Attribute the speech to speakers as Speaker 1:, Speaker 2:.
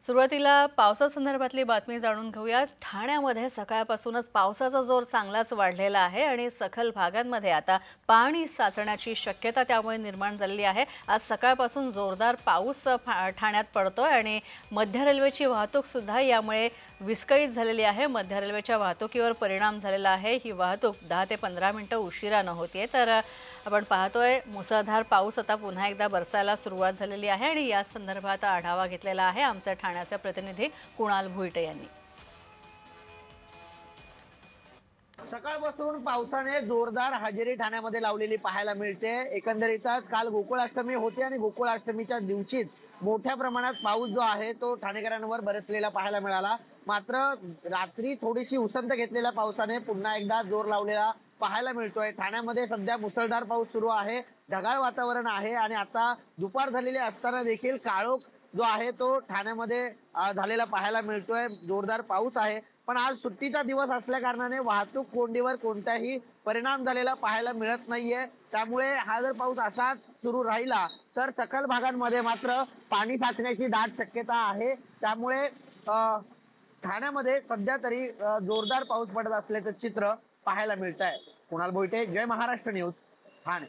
Speaker 1: सुरुवातीला पावसासंदर्भातली बातमी जाणून घेऊया। ठाण्यामध्ये सकाळपासूनच पावसाचा जोर चांगलाच वाढलेला आहे आणि सखल भागांमध्ये आता पाणी साचण्याची शक्यता त्यामुळे निर्माण झालेली आहे। आज सकाळपासून जोरदार पाऊस ठाण्यात पडतोय आणि मध्य रेल्वेची वाहतूक सुद्धा यामुळे विस्कळीत झालेली आहे। मध्य रेल्वेच्या वाहतुकीवर परिणाम झालेला आहे। ही वाहतूक 10 ते 15 मिनिटं उशिरानं होतीये। तर आपण पाहतोय मुसळधार पाऊस आता पुन्हा एकदा बरसायला सुरुवात झालेली आहे आणि या संदर्भात आढावा घेतलेला आहे आमचे ठाण्याचे प्रतिनिधी कुणाल भुईटे यांनी।
Speaker 2: सकाळपासून पावसाने जोरदार हजेरी ठाण्यामध्ये लावलेली पाहायला मिळते। एकंदरीतच काल गोकुळाष्टमी होती आणि गोकुळाष्टमीच्या दिवशीच मोठ्या प्रमाणात पाऊस जो आहे तो ठाणेकरांवर बरसलेला पाहायला मिळाला। मात्र रात्री थोडीशी उसंत घेतलेल्या पावसाने पुन्हा एकदा जोर लावलेला पाहायला मिळतोय। ठाण्यामध्ये सध्या मुसळधार पाऊस सुरू आहे, ढगाळ वातावरण आहे आणि आता दुपार झालेली असताना देखील काळोख जो आहे तो ठाण्यामध्ये झालेला पाहायला मिळतोय। जोरदार पाऊस आहे, पण आज सुट्टीचा दिवस असल्या कारणाने वाहतूक कोंडीवर कोणताही परिणाम झालेला पाहायला मिळत नाहीये। त्यामुळे हा जर पाऊस असाच सुरू राहिला तर सखल भागांमध्ये मात्र पाणी साचण्याची दाट शक्यता आहे। त्यामुळे ठाण्यामध्ये सध्या तरी जोरदार पाऊस पडत असल्याचं चित्र पाहायला मिळत आहे। कुणाल भोईटे, जय महाराष्ट्र न्यूज, ठाणे।